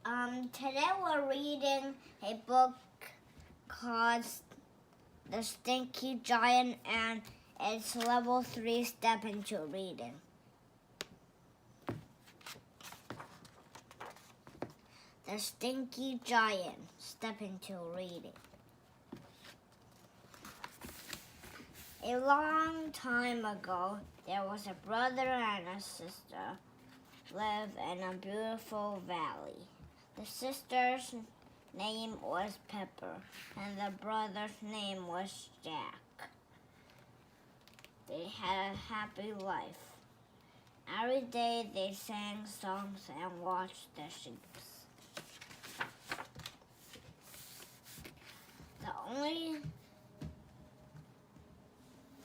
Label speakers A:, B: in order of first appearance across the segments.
A: Today we're reading a book called The Stinky Giant, and it's level 3 step into reading. The Stinky Giant, step into reading. A long time ago, there was a brother and a sister live in a beautiful valley. The sister's name was Pepper, and the brother's name was Jack. They had a happy life. Every day they sang songs and watched the sheep.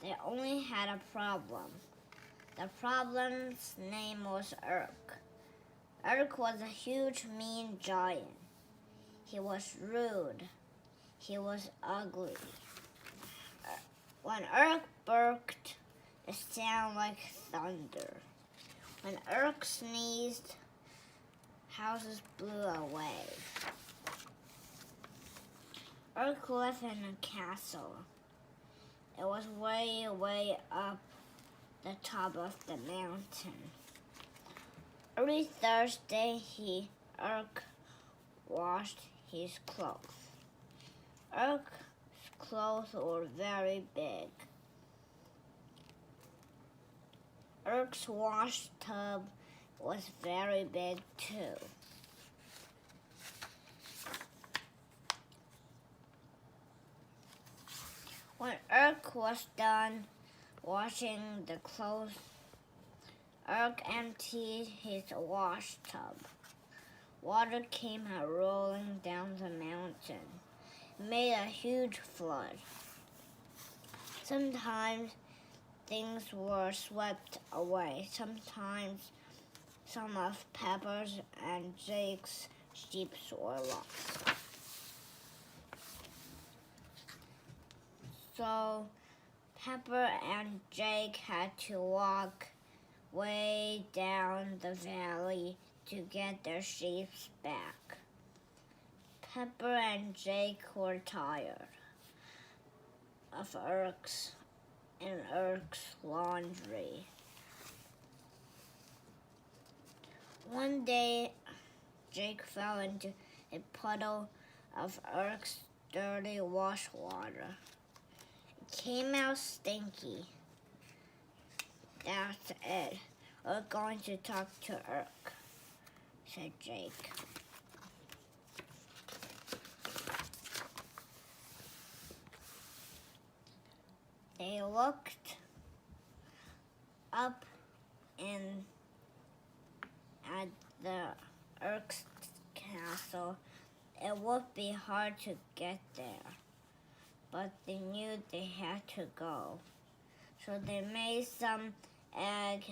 A: They only had a problem. The problem's name was Urk. Urk was a huge, mean giant. He was rude. He was ugly. When Urk barked, it sounded like thunder. When Urk sneezed, houses blew away. Urk lived in a castle. It was way, way up the top of the mountain. Every Thursday, Urk washed his clothes. Urk's clothes were very big. Urk's wash tub was very big too. When Urk was done washing the clothes, Urk emptied his wash tub. Water came rolling down the mountain. It made a huge flood. Sometimes things were swept away. Sometimes some of Pepper's and Jake's sheep were lost. So Pepper and Jake had to walk way down the valley to get their sheep back. Pepper and Jake were tired of Urk's laundry. One day, Jake fell into a puddle of Urk's dirty wash water. It came out stinky. That's it. We're going to talk to Urk, said Jake. They looked up at the Urk's castle. It would be hard to get there, but they knew they had to go. So they made some egg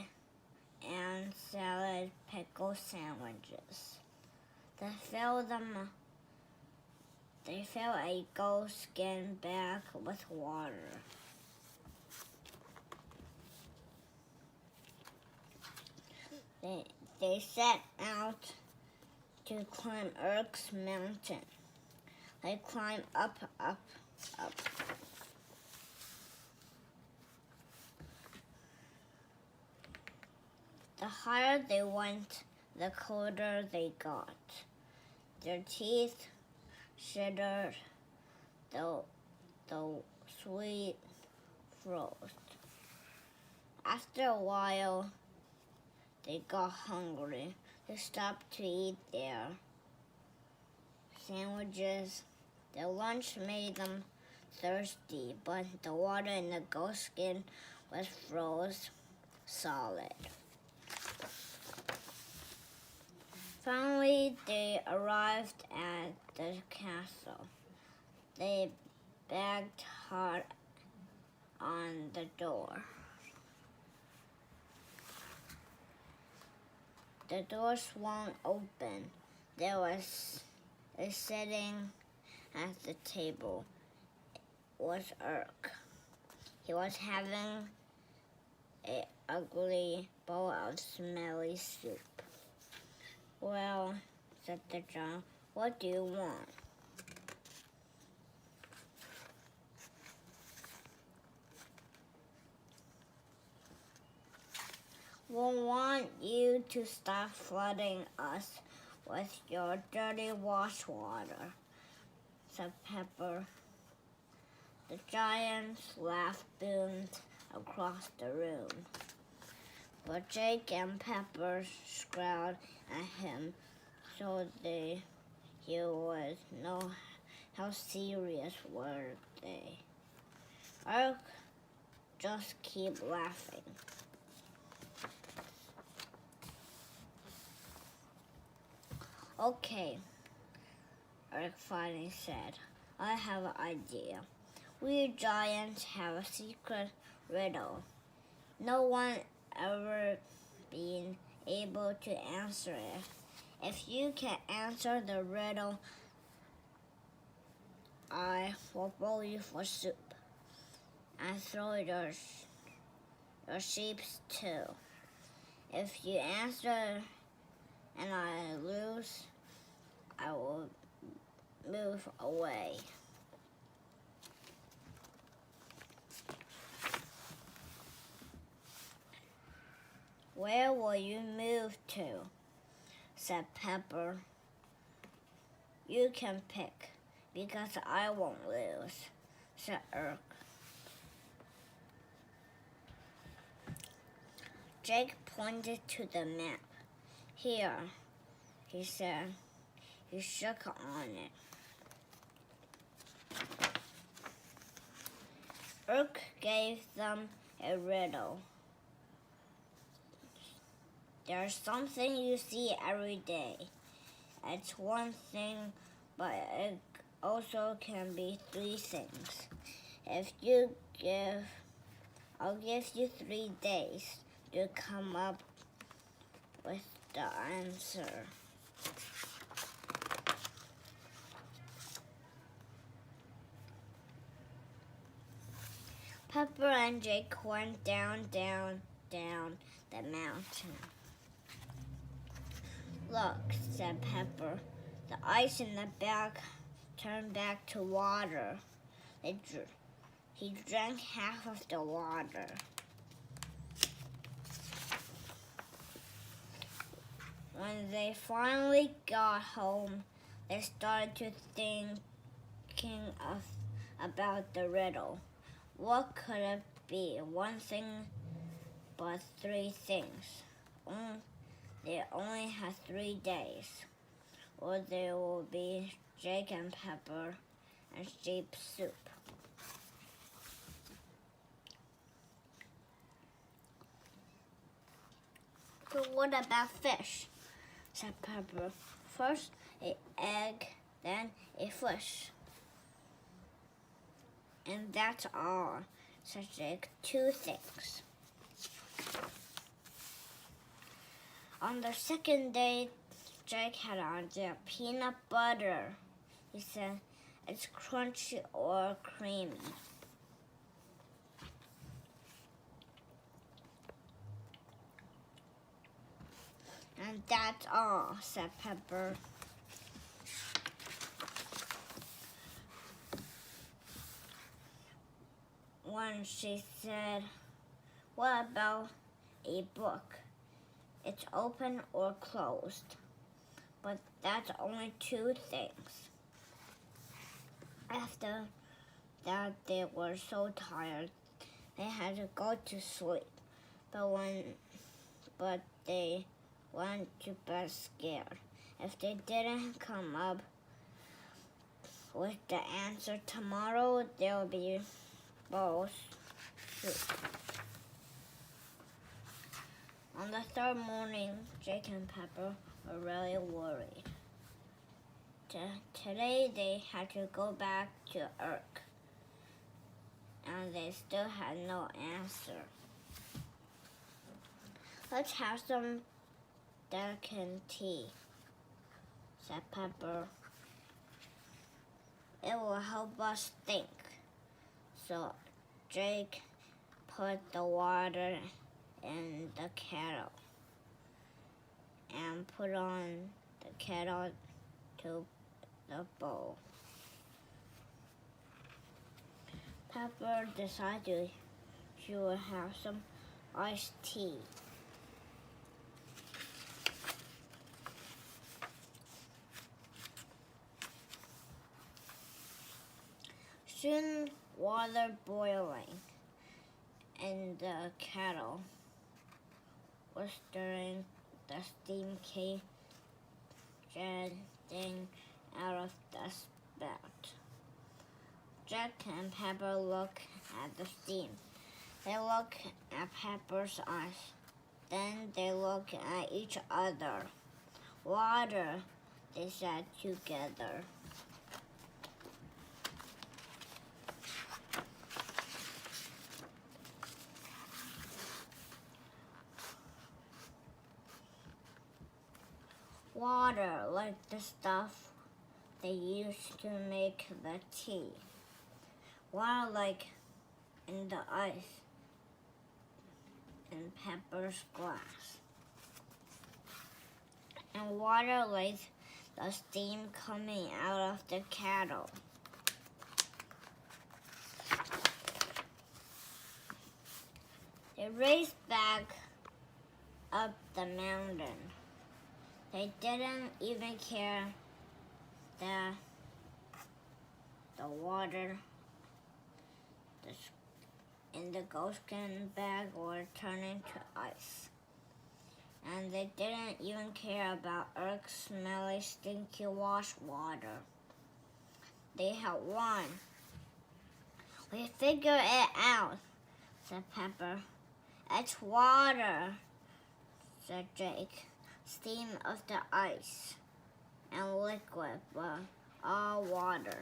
A: and salad pickle sandwiches. They filled a goat skin bag with water. They set out to climb Urk's mountain. They climbed up, up, up. The higher they went, the colder they got. Their teeth shuddered, the sweat froze. After a while, they got hungry. They stopped to eat their sandwiches. Their lunch made them thirsty, but the water in the goat skin was froze solid. Finally, they arrived at the castle. They banged hard on the door. The door swung open. There was sitting at the table was Urk. He was having an ugly bowl of smelly soup. Well, said the giant. What do you want? We want you to stop flooding us with your dirty wash water, said Pepper. The giant's laugh boomed across the room. But Jake and Pepper scowled at him so he would know how serious were they. Urk just keep laughing. Okay, Urk finally said. I have an idea. We giants have a secret riddle. No one ever been able to answer it. If you can answer the riddle, I will boil you for soup and throw your sheep too. If you answer and I lose, I will move away. Where will you move to? Said Pepper. You can pick, because I won't lose, said Urk. Jake pointed to the map. Here, he said. He shook on it. Urk gave them a riddle. There's something you see every day. It's one thing, but it also can be three things. I'll give you 3 days to come up with the answer. Pepper and Jake went down the mountain. Look, said Pepper, the ice in the bag turned back to water. He drank half of the water. When they finally got home, they started to thinking about the riddle. What could it be? One thing, but 3 things. They only had 3 days, or there will be Jake and Pepper and sheep soup. But what about fish? Said Pepper. First an egg, then a fish. And that's all, said Jake. 2 things. On the second day, Jake had on the peanut butter. He said, it's crunchy or creamy. And that's all, said Pepper. When she said, what about a book? It's open or closed. But that's only 2 things. After that, they were so tired, they had to go to sleep. But they went to bed scared. If they didn't come up with the answer tomorrow, they'll be both soup. On the 3rd morning, Jake and Pepper were really worried. Today they had to go back to Urk, and they still had no answer. Let's have some Dunkin' tea, said Pepper. It will help us think. So Jake put the water in the kettle and put on the kettle to the bowl. Pepper decided she would have some iced tea. Soon, water boiling in the kettle was stirring. The steam came jetting out of the spout. Jack and Pepper looked at the steam. They looked at Pepper's eyes. Then they looked at each other. Water, they said together. Water, like the stuff they used to make the tea. Water, like in the ice in Pepper's glass. And water, like the steam coming out of the kettle. They raced back up the mountain. They didn't even care that the water in the goatskin bag were turning to ice. And they didn't even care about Eric's smelly, stinky wash water. They had won. We figured it out, said Pepper. It's water, said Jake. Steam of the ice and liquid, but all water.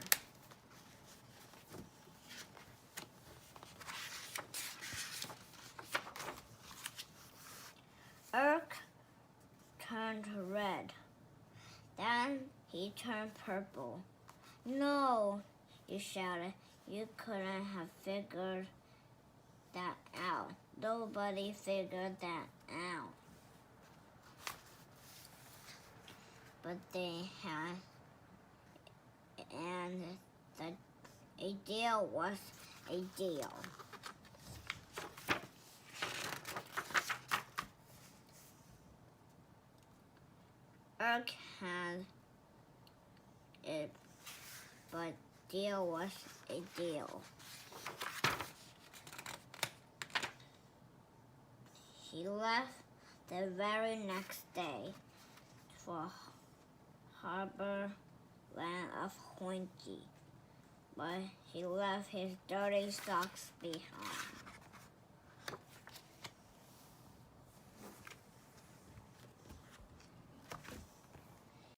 A: Eric turned red. Then he turned purple. No, he shouted. You couldn't have figured that out. Nobody figured that out. But they had, and a deal was a deal. Eric had it, but deal was a deal. He left the very next day for harbor land of Stinky, but he left his dirty socks behind.